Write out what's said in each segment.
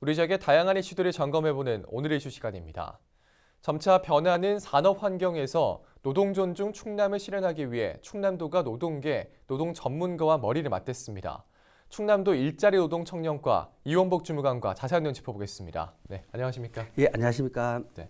우리 지역의 다양한 이슈들을 점검해보는 오늘의 이슈 시간입니다. 점차 변하는 산업 환경에서 노동 존중 충남을 실현하기 위해 충남도가 노동계, 노동 전문가와 머리를 맞댔습니다. 충남도 일자리 노동 청년과 이원복 주무관과 자세한 내용 짚어보겠습니다. 네, 안녕하십니까? 예, 안녕하십니까? 네.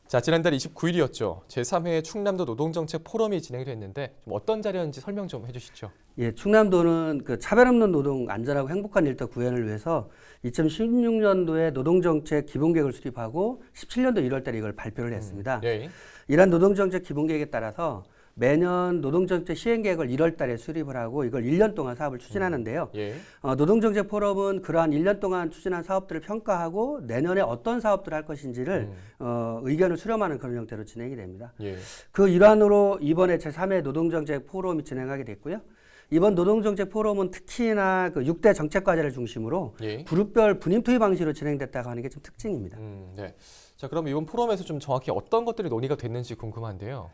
자, 지난달 29일이었죠. 제3회 충남도 노동정책 포럼이 진행이 됐는데 좀 어떤 자리였는지 설명 좀 해주시죠. 예, 충남도는 그 차별 없는 노동, 안전하고 행복한 일터 구현을 위해서 2016년도에 노동정책 기본계획을 수립하고 17년도 1월달에 이걸 발표를 했습니다. 네. 이러한 노동정책 기본계획에 따라서 매년 노동정책 시행계획을 1월달에 수립을 하고 이걸 1년 동안 사업을 추진하는데요. 예. 노동정책 포럼은 그러한 1년 동안 추진한 사업들을 평가하고 내년에 어떤 사업들을 할 것인지를 의견을 수렴하는 그런 형태로 진행이 됩니다. 예. 그 일환으로 이번에 제3회 노동정책 포럼이 진행하게 됐고요. 이번 노동정책 포럼은 특히나 그 6대 정책과제를 중심으로 예. 그룹별 분임 투입 방식으로 진행됐다고 하는 게 좀 특징입니다. 네. 자, 그럼 이번 포럼에서 좀 정확히 어떤 것들이 논의가 됐는지 궁금한데요.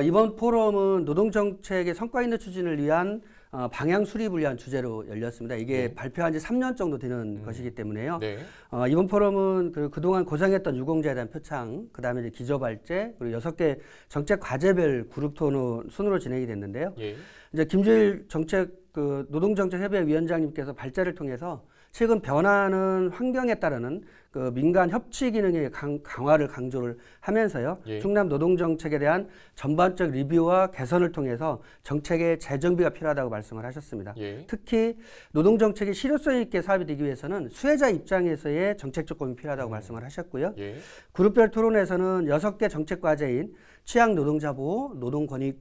이번 포럼은 노동정책의 성과 있는 추진을 위한 방향 수립을 위한 주제로 열렸습니다. 이게 네. 발표한 지 3년 정도 되는 것이기 때문에요. 네. 이번 포럼은 그동안 고생했던 유공자에 대한 표창, 그 다음에 이제 기조발제, 그리고 6개 정책 과제별 그룹 토론 순으로 진행이 됐는데요. 예. 이제 김주일 노동정책협의회 위원장님께서 발제를 통해서 최근 변화하는 환경에 따르는 그 민간 협치 기능의 강화를 강조를 하면서요. 예. 충남 노동정책에 대한 전반적 리뷰와 개선을 통해서 정책의 재정비가 필요하다고 말씀을 하셨습니다. 예. 특히 노동정책이 실효성 있게 사업이 되기 위해서는 수혜자 입장에서의 정책 조건이 필요하다고 말씀을 하셨고요. 예. 그룹별 토론에서는 6개 정책 과제인 취약 노동자 보호, 노동 권익,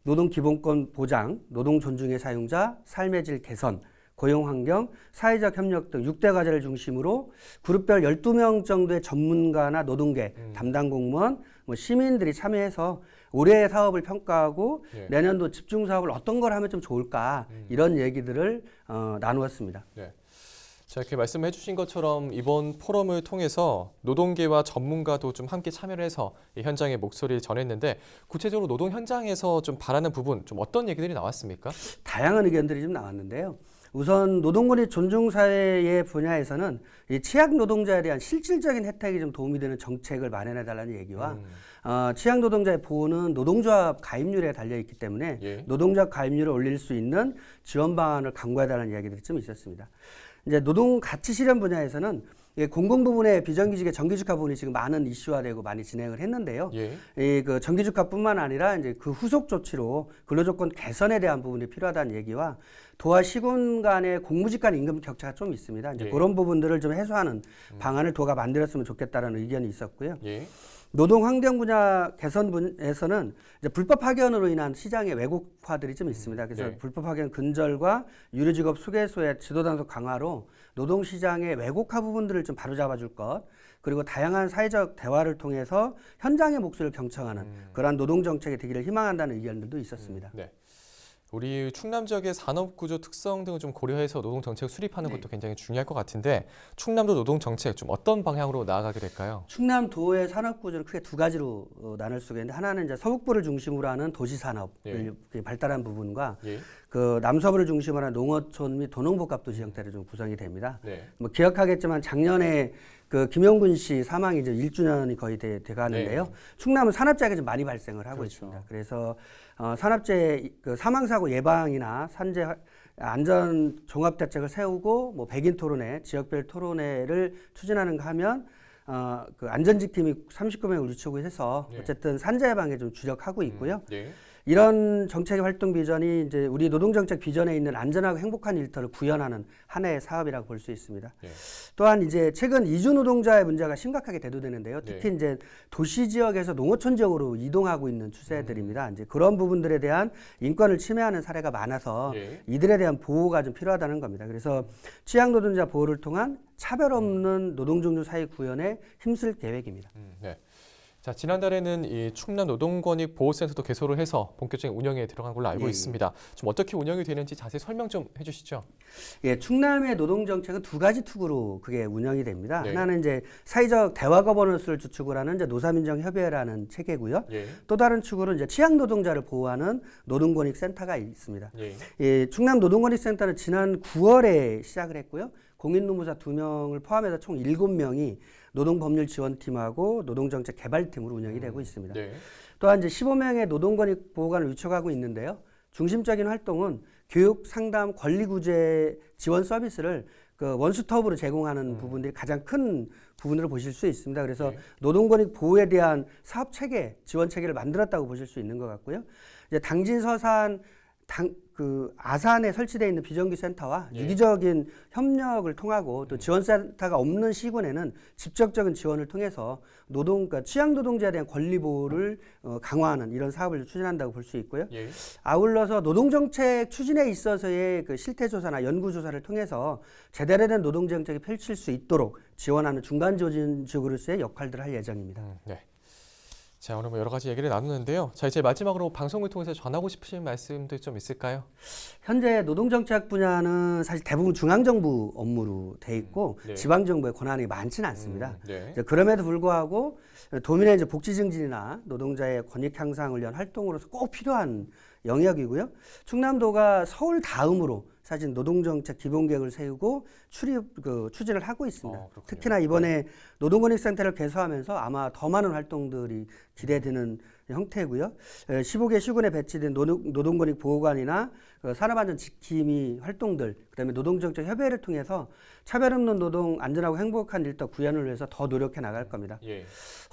노동 기본권 보장, 노동 존중의 사용자, 삶의 질 개선, 고용환경, 사회적 협력 등 6대 과제를 중심으로 그룹별 12명 정도의 전문가나 노동계, 담당 공무원, 시민들이 참여해서 올해의 사업을 평가하고 예. 내년도 집중 사업을 어떤 걸 하면 좀 좋을까 이런 얘기들을 나누었습니다. 네. 자, 이렇게 말씀해 주신 것처럼 이번 포럼을 통해서 노동계와 전문가도 좀 함께 참여를 해서 이 현장의 목소리를 전했는데 구체적으로 노동 현장에서 좀 바라는 부분, 좀 어떤 얘기들이 나왔습니까? 다양한 의견들이 좀 나왔는데요. 우선 노동권익 존중사회의 분야에서는 이 취약 노동자에 대한 실질적인 혜택이 좀 도움이 되는 정책을 마련해달라는 얘기와 취약 노동자의 보호는 노동조합 가입률에 달려있기 때문에 예. 노동조합 가입률을 올릴 수 있는 지원 방안을 강구해달라는 이야기들이 좀 있었습니다. 이제 노동 가치 실현 분야에서는 공공 부분의 비정규직의 정규직화 부분이 지금 많은 이슈화되고 많이 진행을 했는데요. 예. 그 정규직화뿐만 아니라 이제 그 후속 조치로 근로조건 개선에 대한 부분이 필요하다는 얘기와 도와 시군 간의 공무직 간 임금 격차가 좀 있습니다. 이제 예. 그런 부분들을 좀 해소하는 방안을 도가 만들었으면 좋겠다라는 의견이 있었고요. 예. 노동 환경 분야 개선 분에서는 이제 불법 파견으로 인한 시장의 왜곡화들이 좀 있습니다. 그래서 네. 불법 파견 근절과 유료직업 소개소의 지도 단속 강화로 노동 시장의 왜곡화 부분들을 좀 바로잡아 줄 것, 그리고 다양한 사회적 대화를 통해서 현장의 목소리를 경청하는 그러한 노동 정책이 되기를 희망한다는 의견들도 있었습니다. 네. 우리 충남 지역의 산업 구조 특성 등을 좀 고려해서 노동 정책 수립하는 것도 굉장히 중요할 것 같은데 충남도 노동 정책 좀 어떤 방향으로 나아가게 될까요? 충남도의 산업 구조는 크게 두 가지로 나눌 수가 있는데, 하나는 이제 서북부를 중심으로 하는 도시 산업을 발달한 부분과 예. 그 남서부를 중심으로 하는 농어촌 및 도농복합 도시 형태로 좀 구성이 됩니다. 네. 뭐 기억하겠지만 작년에 그 김용군 씨 사망이 이제 1주년이 거의 돼가는데요. 네. 충남은 산업재해가 좀 많이 발생을 하고 그렇죠. 있습니다. 그래서 산업재해 그 사망사고 예방이나 산재 안전 종합 대책을 세우고 뭐 백인 토론회, 지역별 토론회를 추진하는가 하면 그 안전지킴이 39명을 유치하고 해서 어쨌든 산재 예방에 좀 주력하고 있고요. 예. 이런 정책의 활동 비전이 이제 우리 노동정책 비전에 있는 안전하고 행복한 일터를 구현하는 한 해의 사업이라고 볼 수 있습니다. 예. 또한 이제 최근 이주 노동자의 문제가 심각하게 대두되는데요. 특히 네. 이제 도시 지역에서 농어촌 지역으로 이동하고 있는 추세들입니다. 이제 그런 부분들에 대한 인권을 침해하는 사례가 많아서 예. 이들에 대한 보호가 좀 필요하다는 겁니다. 그래서 취약 노동자 보호를 통한 차별 없는 노동 종류 사회 구현에 힘쓸 계획입니다. 네. 자, 지난달에는 이 충남 노동권익 보호센터도 개소를 해서 본격적인 운영에 들어간 걸로 알고 예. 있습니다. 좀 어떻게 운영이 되는지 자세히 설명 좀 해주시죠. 예, 충남의 노동 정책은 두 가지 축으로 그게 운영이 됩니다. 네. 하나는 이제 사회적 대화 거버넌스를 주축으로 하는 이제 노사민정협의회라는 체계고요. 예. 또 다른 축으로 이제 취약 노동자를 보호하는 노동권익센터가 있습니다. 예. 예, 충남 노동권익센터는 지난 9월에 시작을 했고요. 공인노무사 2명을 포함해서 총 7명이 노동법률지원팀하고 노동정책개발팀으로 운영이 되고 있습니다. 네. 또한 이제 15명의 노동권익보호관을 위촉하고 있는데요. 중심적인 활동은 교육, 상담, 권리구제 지원 서비스를 그 원스톱으로 제공하는 부분들이 가장 큰 부분으로 보실 수 있습니다. 그래서 네. 노동권익 보호에 대한 사업 체계, 지원 체계를 만들었다고 보실 수 있는 것 같고요. 이제 당진 서산 아산에 설치되어 있는 비정규 센터와 예. 유기적인 협력을 통하고 또 지원센터가 없는 시군에는 직접적인 지원을 통해서 그러니까 취약 노동자에 대한 권리 보호를 강화하는 이런 사업을 추진한다고 볼 수 있고요. 예. 아울러서 노동정책 추진에 있어서의 그 실태조사나 연구조사를 통해서 제대로 된 노동정책이 펼칠 수 있도록 지원하는 중간 조직으로서의 역할들을 할 예정입니다. 네. 자, 오늘 뭐 여러 가지 얘기를 나누는데요. 자, 이제 마지막으로 방송을 통해서 전하고 싶으신 말씀도 좀 있을까요? 현재 노동정책 분야는 사실 대부분 중앙정부 업무로 돼 있고 네. 지방정부의 권한이 많지는 않습니다. 네. 이제 그럼에도 불구하고 도민의 이제 복지 증진이나 노동자의 권익 향상을 위한 활동으로서 꼭 필요한 영역이고요. 충남도가 서울 다음으로 사실 노동정책 기본계획을 세우고 추진을 하고 있습니다. 그렇군요. 특히나 이번에 노동권익센터를 개소하면서 아마 더 많은 활동들이 기대되는 형태고요. 15개 시군에 배치된 노동권익 보호관이나 산업안전 지킴이 활동들, 그다음에 노동정책 협의회를 통해서 차별 없는 노동, 안전하고 행복한 일터 구현을 위해서 더 노력해 나갈 겁니다. 예.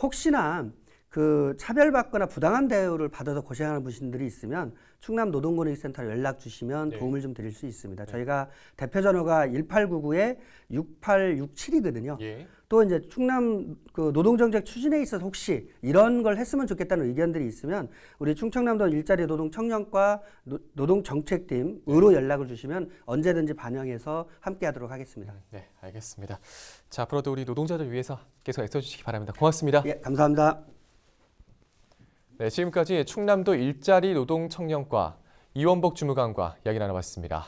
혹시나 그 차별받거나 부당한 대우를 받아서 고생하는 분들이 있으면 충남 노동권익센터로 연락 주시면 네. 도움을 좀 드릴 수 있습니다. 저희가 대표 전화가 1899-6867이거든요. 예. 또 이제 충남 그 노동정책 추진에 있어서 혹시 이런 걸 했으면 좋겠다는 의견들이 있으면 우리 충청남도 일자리 노동 청년과 노동정책팀으로 연락을 주시면 언제든지 반영해서 함께하도록 하겠습니다. 네, 알겠습니다. 자, 앞으로도 우리 노동자들 위해서 계속 애써주시기 바랍니다. 고맙습니다. 예, 감사합니다. 네, 지금까지 충남도 일자리 노동 청년과 이원복 주무관과 이야기 나눠봤습니다.